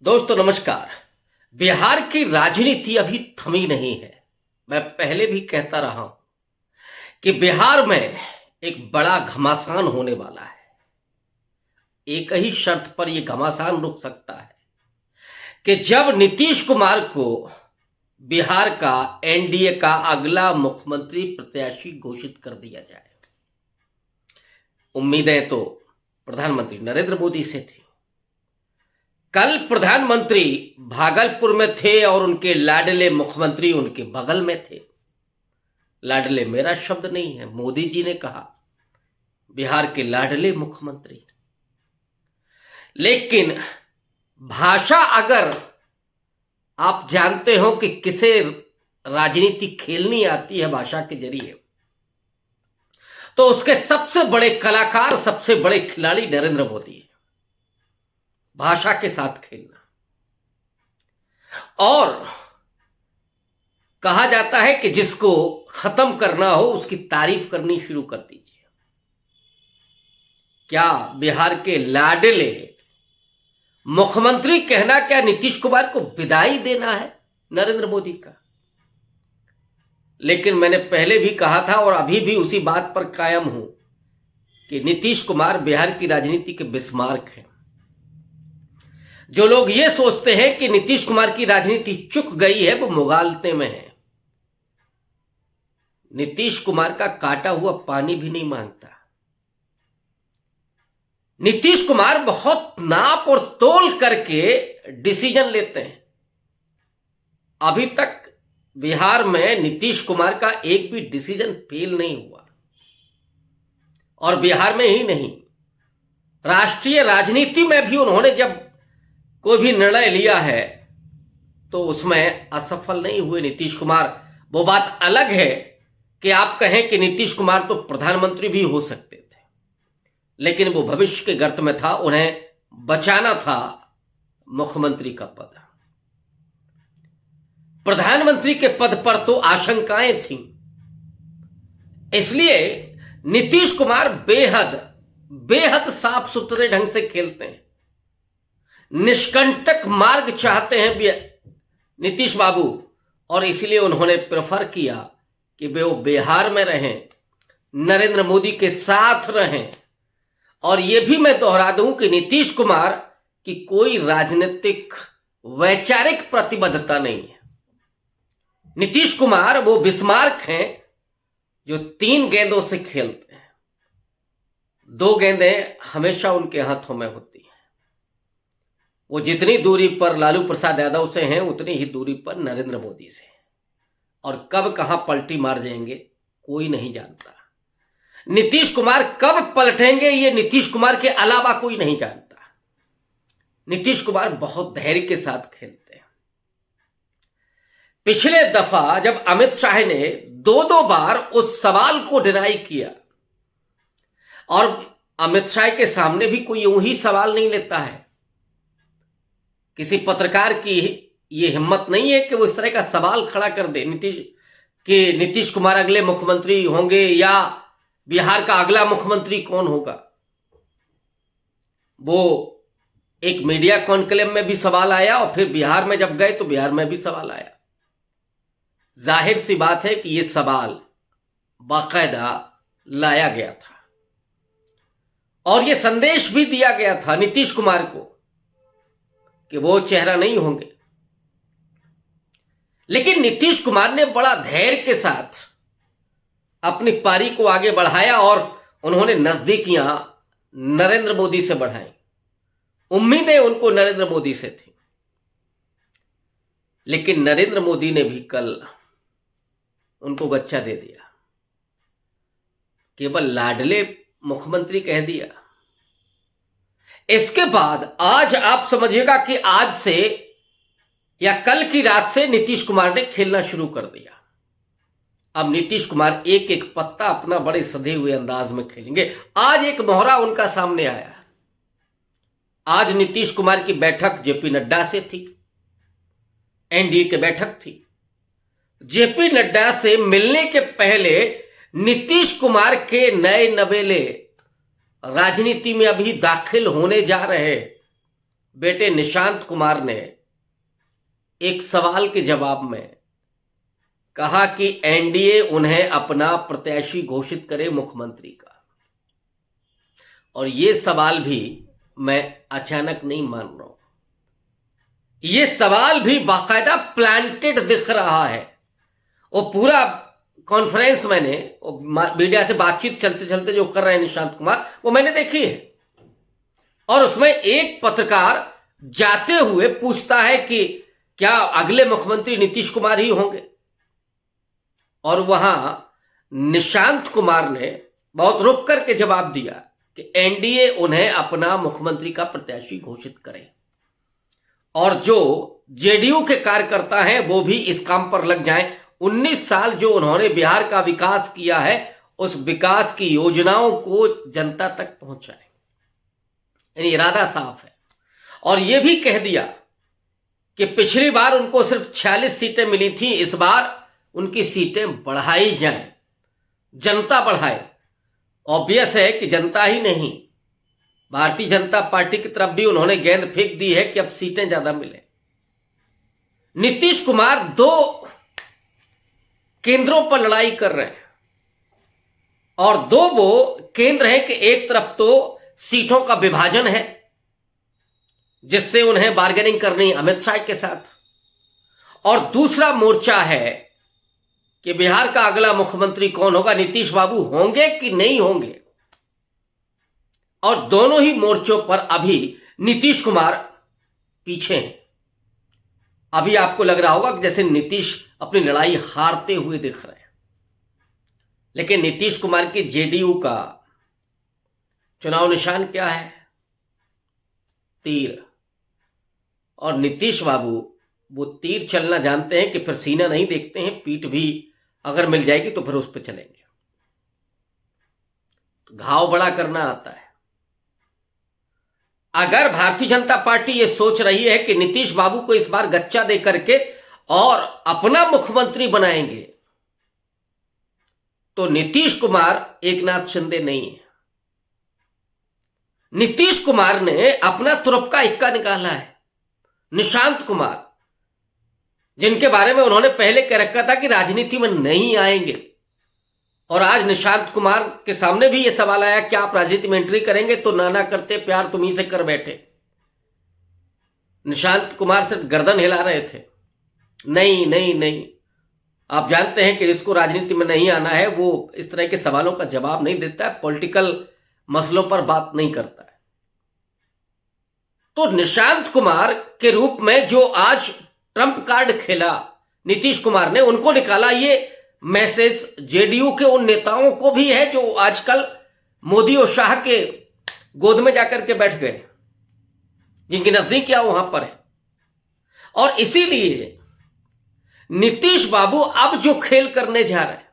दोस्तों नमस्कार। बिहार की राजनीति अभी थमी नहीं है। मैं पहले भी कहता रहा हूं कि बिहार में एक बड़ा घमासान होने वाला है। एक ही शर्त पर यह घमासान रुक सकता है कि जब नीतीश कुमार को बिहार का एनडीए का अगला मुख्यमंत्री प्रत्याशी घोषित कर दिया जाए। उम्मीदें तो प्रधानमंत्री नरेंद्र मोदी से थी। कल प्रधानमंत्री भागलपुर में थे और उनके लाडले मुख्यमंत्री उनके बगल में थे। लाडले मेरा शब्द नहीं है, मोदी जी ने कहा बिहार के लाडले मुख्यमंत्री। लेकिन भाषा अगर आप जानते हो कि किसे राजनीति खेलनी आती है भाषा के जरिए, तो उसके सबसे बड़े कलाकार, सबसे बड़े खिलाड़ी नरेंद्र मोदी है। भाषा के साथ खेलना। और कहा जाता है कि जिसको खत्म करना हो उसकी तारीफ करनी शुरू कर दीजिए। क्या बिहार के लाडले मुख्यमंत्री कहना क्या नीतीश कुमार को विदाई देना है नरेंद्र मोदी का? लेकिन मैंने पहले भी कहा था और अभी भी उसी बात पर कायम हूं कि नीतीश कुमार बिहार की राजनीति के बिस्मार्क हैं। जो लोग ये सोचते हैं कि नीतीश कुमार की राजनीति चुक गई है, वो मुगालते में है। नीतीश कुमार का काटा हुआ पानी भी नहीं मांगता। नीतीश कुमार बहुत नाप और तोल करके डिसीजन लेते हैं। अभी तक बिहार में नीतीश कुमार का एक भी डिसीजन फेल नहीं हुआ। और बिहार में ही नहीं, राष्ट्रीय राजनीति में भी उन्होंने जब कोई भी निर्णय लिया है तो उसमें असफल नहीं हुए नीतीश कुमार। वो बात अलग है कि आप कहें कि नीतीश कुमार तो प्रधानमंत्री भी हो सकते थे, लेकिन वो भविष्य के गर्त में था, उन्हें बचाना था मुख्यमंत्री का पद। प्रधानमंत्री के पद पर तो आशंकाएं थीं, इसलिए नीतीश कुमार बेहद साफ सुथरे ढंग से खेलते हैं। निष्कंटक मार्ग चाहते हैं नीतीश बाबू, और इसलिए उन्होंने प्रेफर किया कि वे वो बिहार में रहें, नरेंद्र मोदी के साथ रहें। और यह भी मैं दोहरा दूं कि नीतीश कुमार की कोई राजनीतिक वैचारिक प्रतिबद्धता नहीं है। नीतीश कुमार वो बिस्मार्क हैं जो 3 गेंदों से खेलते हैं। 2 गेंदें हमेशा उनके हाथों में होती हैं। वो जितनी दूरी पर लालू प्रसाद यादव से हैं उतनी ही दूरी पर नरेंद्र मोदी से हैं। और कब कहां पलटी मार जाएंगे कोई नहीं जानता। नीतीश कुमार कब पलटेंगे ये नीतीश कुमार के अलावा कोई नहीं जानता। नीतीश कुमार बहुत धैर्य के साथ खेलते हैं। पिछले दफा जब अमित शाह ने 2 बार उस सवाल को डिनाई किया, और अमित शाह के सामने भी कोई यूं ही सवाल नहीं लेता है। किसी पत्रकार की ये हिम्मत नहीं है कि वो इस तरह का सवाल खड़ा कर दे नीतीश कुमार अगले मुख्यमंत्री होंगे या बिहार का अगला मुख्यमंत्री कौन होगा। वो एक मीडिया कॉन्क्लेव में भी सवाल आया और फिर बिहार में जब गए तो बिहार में भी सवाल आया। जाहिर सी बात है कि ये सवाल बाकायदा लाया गया था और ये संदेश भी दिया गया था नीतीश कुमार को कि वो चेहरा नहीं होंगे। लेकिन नीतीश कुमार ने बड़ा धैर्य के साथ अपनी पारी को आगे बढ़ाया और उन्होंने नजदीकियां नरेंद्र मोदी से बढ़ाई। उम्मीदें उनको नरेंद्र मोदी से थी, लेकिन नरेंद्र मोदी ने भी कल उनको गच्चा दे दिया। केवल लाडले मुख्यमंत्री कह दिया। इसके बाद आज आप समझिएगा कि आज से या कल की रात से नीतीश कुमार ने खेलना शुरू कर दिया। अब नीतीश कुमार एक एक पत्ता अपना बड़े सधे हुए अंदाज में खेलेंगे। आज एक मोहरा उनका सामने आया। आज नीतीश कुमार की बैठक जेपी नड्डा से थी, एनडीए की बैठक थी। जेपी नड्डा से मिलने के पहले नीतीश कुमार के नए नवेले राजनीति में अभी दाखिल होने जा रहे बेटे निशांत कुमार ने एक सवाल के जवाब में कहा कि एनडीए उन्हें अपना प्रत्याशी घोषित करे मुख्यमंत्री का। और ये सवाल भी मैं अचानक नहीं मान रहा हूं, ये सवाल भी बाकायदा प्लांटेड दिख रहा है। वो पूरा कॉन्फ्रेंस मैंने मीडिया से बातचीत चलते चलते जो कर रहे हैं निशांत कुमार, वो मैंने देखी है। और उसमें एक पत्रकार जाते हुए पूछता है कि क्या अगले मुख्यमंत्री नीतीश कुमार ही होंगे, और वहां निशांत कुमार ने बहुत रुक करके जवाब दिया कि एनडीए उन्हें अपना मुख्यमंत्री का प्रत्याशी घोषित करे, और जो जेडीयू के कार्यकर्ता हैं वो भी इस काम पर लग जाएं। 19 साल जो उन्होंने बिहार का विकास किया है, उस विकास की योजनाओं को जनता तक पहुंचाएं। यानी इरादा साफ है। और यह भी कह दिया कि पिछली बार उनको सिर्फ 46 सीटें मिली थी, इस बार उनकी सीटें बढ़ाई जाएं, जनता बढ़ाए। ऑब्वियस है कि जनता ही नहीं, भारतीय जनता पार्टी की तरफ भी उन्होंने गेंद फेंक दी है कि अब सीटें ज्यादा मिले। नीतीश कुमार 2 केंद्रों पर लड़ाई कर रहे हैं, और 2 वो केंद्र हैं कि एक तरफ तो सीटों का विभाजन है जिससे उन्हें बार्गेनिंग करनी अमित शाह के साथ, और दूसरा मोर्चा है कि बिहार का अगला मुख्यमंत्री कौन होगा, नीतीश बाबू होंगे कि नहीं होंगे। और दोनों ही मोर्चों पर अभी नीतीश कुमार पीछे हैं। अभी आपको लग रहा होगा कि जैसे नीतीश अपनी लड़ाई हारते हुए दिख रहे हैं, लेकिन नीतीश कुमार की जेडीयू का चुनाव निशान क्या है? तीर। और नीतीश बाबू वो तीर चलना जानते हैं कि फिर सीना नहीं देखते हैं, पीठ भी अगर मिल जाएगी तो फिर उस पर चलेंगे। घाव बड़ा करना आता है। अगर भारतीय जनता पार्टी ये सोच रही है कि नीतीश बाबू को इस बार गच्चा दे करके और अपना मुख्यमंत्री बनाएंगे, तो नीतीश कुमार एकनाथ शिंदे नहीं है। नीतीश कुमार ने अपना तुरप का इक्का निकाला है। निशांत कुमार, जिनके बारे में उन्होंने पहले कह रखा था कि राजनीति में नहीं आएंगे, और आज निशांत कुमार के सामने भी यह सवाल आया कि आप राजनीति में एंट्री करेंगे, तो नाना करते प्यार तुम्ही से कर बैठे। निशांत कुमार सिर्फ गर्दन हिला रहे थे, नहीं नहीं नहीं। आप जानते हैं कि जिसको राजनीति में नहीं आना है वो इस तरह के सवालों का जवाब नहीं देता है, पॉलिटिकल मसलों पर बात नहीं करता है। तो निशांत कुमार के रूप में जो आज ट्रंप कार्ड खेला नीतीश कुमार ने, उनको निकाला। ये मैसेज जेडीयू के उन नेताओं को भी है जो आजकल मोदी और शाह के गोद में जाकर के बैठ गए, जिनकी नजदीकियां वहां पर है। और इसीलिए नीतीश बाबू अब जो खेल करने जा रहे हैं,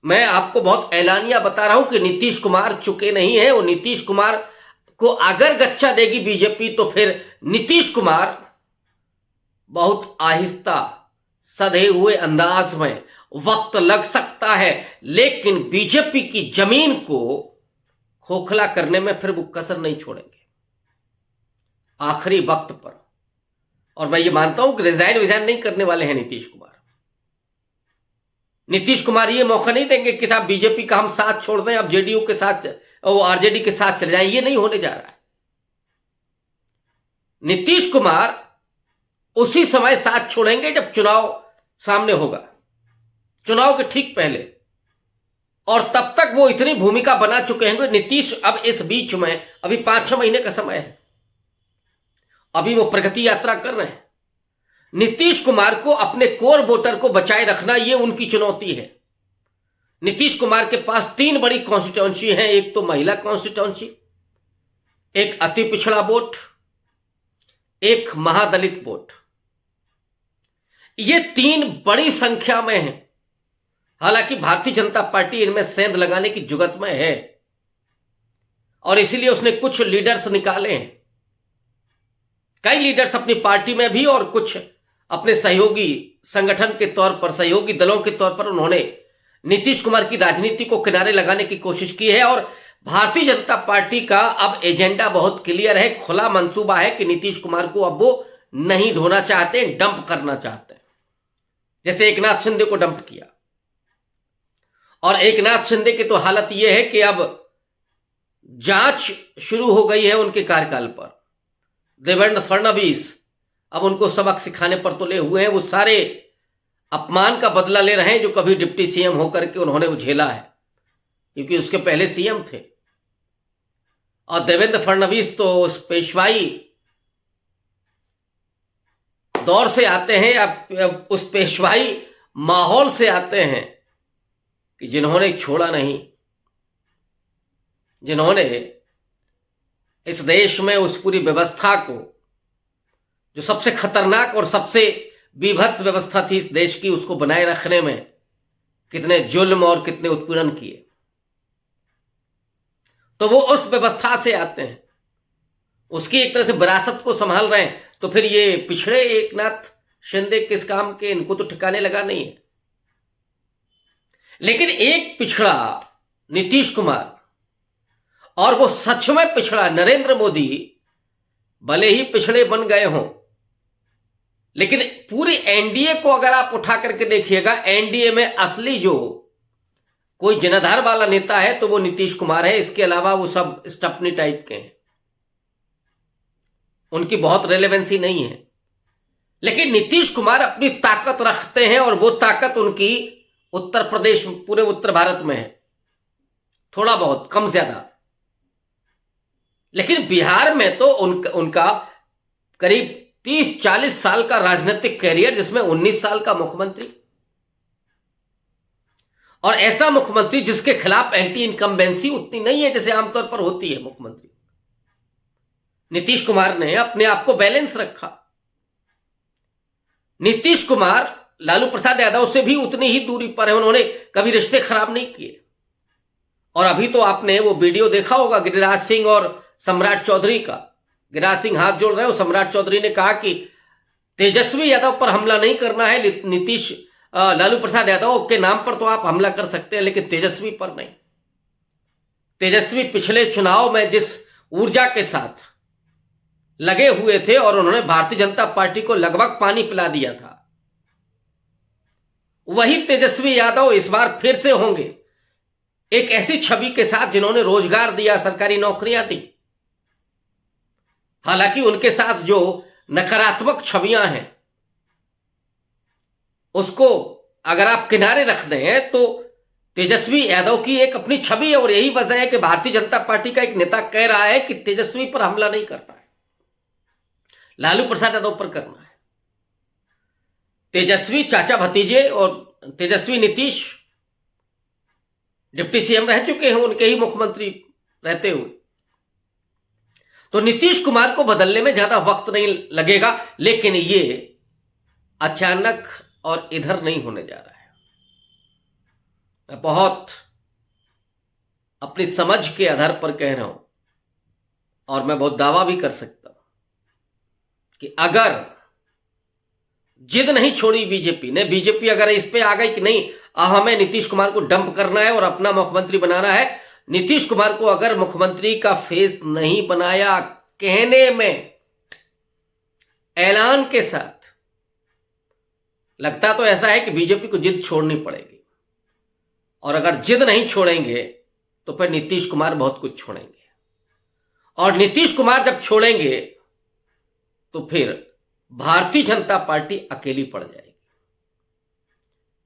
मैं आपको बहुत ऐलानिया बता रहा हूं कि नीतीश कुमार चुके नहीं है। और नीतीश कुमार को अगर गच्चा देगी बीजेपी, तो फिर नीतीश कुमार बहुत आहिस्ता सधे हुए अंदाज में, वक्त लग सकता है, लेकिन बीजेपी की जमीन को खोखला करने में फिर वो कसर नहीं छोड़ेंगे आखिरी वक्त पर। और मैं ये मानता हूं कि रिजाइन नहीं करने वाले हैं नीतीश कुमार। नीतीश कुमार ये मौका नहीं देंगे कि साहब बीजेपी का हम साथ छोड़ दें, अब जेडीयू के साथ, वो आरजेडी के साथ चले जाएं। ये नहीं होने जा रहा है। नीतीश कुमार उसी समय साथ छोड़ेंगे जब चुनाव सामने होगा, चुनाव के ठीक पहले। और तब तक वो इतनी भूमिका बना चुके हैं नीतीश। अब इस बीच में अभी 5-6 महीने का समय है, अभी वो प्रगति यात्रा कर रहे हैं। नीतीश कुमार को अपने कोर वोटर को बचाए रखना, ये उनकी चुनौती है। नीतीश कुमार के पास 3 बड़ी कॉन्स्टिट्यूएंसी हैं। एक तो महिला कॉन्स्टिट्यूएंसी, एक अति पिछड़ा वोट, एक महादलित वोट। ये 3 बड़ी संख्या में हैं। हालांकि भारतीय जनता पार्टी इनमें सेंध लगाने की जुगत में है, और इसीलिए उसने कुछ लीडर्स निकाले हैं, कई लीडर्स अपनी पार्टी में भी, और कुछ अपने सहयोगी संगठन के तौर पर, सहयोगी दलों के तौर पर उन्होंने नीतीश कुमार की राजनीति को किनारे लगाने की कोशिश की है। और भारतीय जनता पार्टी का अब एजेंडा बहुत क्लियर है, खुला मंसूबा है कि नीतीश कुमार को अब वो नहीं ढोना चाहते, डंप करना चाहते हैं, जैसे एकनाथ शिंदे को डंप किया। और एकनाथ शिंदे की तो हालत यह है कि अब जांच शुरू हो गई है उनके कार्यकाल पर। देवेंद्र फडणवीस अब उनको सबक सिखाने पर तुले हुए हैं। वो सारे अपमान का बदला ले रहे हैं जो कभी डिप्टी सीएम होकर के उन्होंने झेला है, क्योंकि उसके पहले सीएम थे। और देवेंद्र फडणवीस तो उस पेशवाई दौर से आते हैं, या उस पेशवाई माहौल से आते हैं कि जिन्होंने छोड़ा नहीं, जिन्होंने इस देश में उस पूरी व्यवस्था को, जो सबसे खतरनाक और सबसे बीभत्स व्यवस्था थी इस देश की, उसको बनाए रखने में कितने जुल्म और कितने उत्पीड़न किए। तो वो उस व्यवस्था से आते हैं, उसकी एक तरह से विरासत को संभाल रहे हैं। तो फिर ये पिछड़े एकनाथ शिंदे किस काम के, इनको तो ठिकाने लगा नहीं है। लेकिन एक पिछड़ा नीतीश कुमार, और वो सच में पिछड़ा नरेंद्र मोदी, भले ही पिछड़े बन गए हों, लेकिन पूरी एनडीए को अगर आप उठा करके देखिएगा, एनडीए में असली जो कोई जनाधार वाला नेता है तो वो नीतीश कुमार है। इसके अलावा वो सब स्टपनी टाइप के हैं, उनकी बहुत रेलेवेंसी नहीं है। लेकिन नीतीश कुमार अपनी ताकत रखते हैं, और वो ताकत उनकी उत्तर प्रदेश, पूरे उत्तर भारत में है, थोड़ा बहुत कम ज्यादा। लेकिन बिहार में तो उनका करीब 30-40 साल का राजनीतिक कैरियर, जिसमें 19 साल का मुख्यमंत्री, और ऐसा मुख्यमंत्री जिसके खिलाफ एंटी इनकम्बेंसी उतनी नहीं है जैसे आमतौर पर होती है मुख्यमंत्री। नीतीश कुमार ने अपने आप को बैलेंस रखा। नीतीश कुमार लालू प्रसाद यादव से भी उतनी ही दूरी पर है, उन्होंने कभी रिश्ते खराब नहीं किए। और अभी तो आपने वो वीडियो देखा होगा गिरिराज सिंह और सम्राट चौधरी का। गिरिराज सिंह हाथ जोड़ रहे हैं, सम्राट चौधरी ने कहा कि तेजस्वी यादव पर हमला नहीं करना है, नीतीश लालू प्रसाद यादव के नाम पर तो आप हमला कर सकते हैं, लेकिन तेजस्वी पर नहीं। तेजस्वी पिछले चुनाव में जिस ऊर्जा के साथ लगे हुए थे और उन्होंने भारतीय जनता पार्टी को लगभग पानी पिला दिया था, वही तेजस्वी यादव इस बार फिर से होंगे, एक ऐसी छवि के साथ जिन्होंने रोजगार दिया, सरकारी नौकरियां दी। हालांकि उनके साथ जो नकारात्मक छवियां हैं उसको अगर आप किनारे रख दें तो तेजस्वी यादव की एक अपनी छवि है, और यही वजह है कि भारतीय जनता पार्टी का एक नेता कह रहा है कि तेजस्वी पर हमला नहीं करना है, लालू प्रसाद यादव पर करना है। तेजस्वी चाचा भतीजे और तेजस्वी नीतीश डिप्टी सीएम रह चुके हैं, उनके ही मुख्यमंत्री रहते हुए। तो नीतीश कुमार को बदलने में ज्यादा वक्त नहीं लगेगा, लेकिन ये अचानक और इधर नहीं होने जा रहा है। मैं बहुत अपनी समझ के आधार पर कह रहा हूं, और मैं बहुत दावा भी कर सकता हूं कि अगर जिद नहीं छोड़ी बीजेपी ने, बीजेपी अगर इस पे आ गई कि नहीं हमें नीतीश कुमार को डंप करना है और अपना मुख्यमंत्री बनाना है, नीतीश कुमार को अगर मुख्यमंत्री का फेस नहीं बनाया, कहने में, ऐलान के साथ, लगता तो ऐसा है कि बीजेपी को जिद छोड़नी पड़ेगी। और अगर जिद नहीं छोड़ेंगे तो फिर नीतीश कुमार बहुत कुछ छोड़ेंगे, और नीतीश कुमार जब छोड़ेंगे तो फिर भारतीय जनता पार्टी अकेली पड़ जाएगी।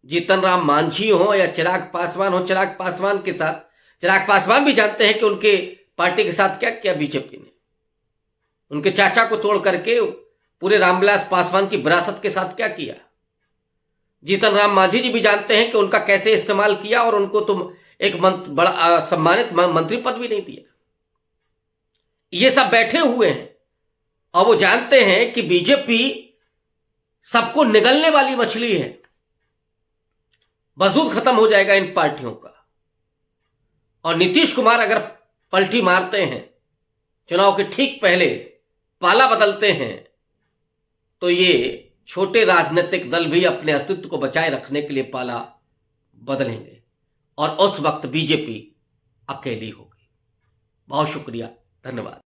जीतन राम मांझी हो या चिराग पासवान हो, चिराग पासवान के साथ, चिराग पासवान भी जानते हैं कि उनके पार्टी के साथ क्या किया बीजेपी ने, उनके चाचा को तोड़ करके पूरे रामविलास पासवान की विरासत के साथ क्या किया। जीतन राम मांझी जी भी जानते हैं कि उनका कैसे इस्तेमाल किया, और उनको तुम एक बड़ा सम्मानित मंत्री पद भी नहीं दिया। ये सब बैठे हुए हैं और वो जानते हैं कि बीजेपी सबको निगलने वाली मछली है, वजूद खत्म हो जाएगा इन पार्टियों का। और नीतीश कुमार अगर पलटी मारते हैं, चुनाव के ठीक पहले पाला बदलते हैं, तो ये छोटे राजनीतिक दल भी अपने अस्तित्व को बचाए रखने के लिए पाला बदलेंगे, और उस वक्त बीजेपी अकेली होगी। बहुत शुक्रिया, धन्यवाद।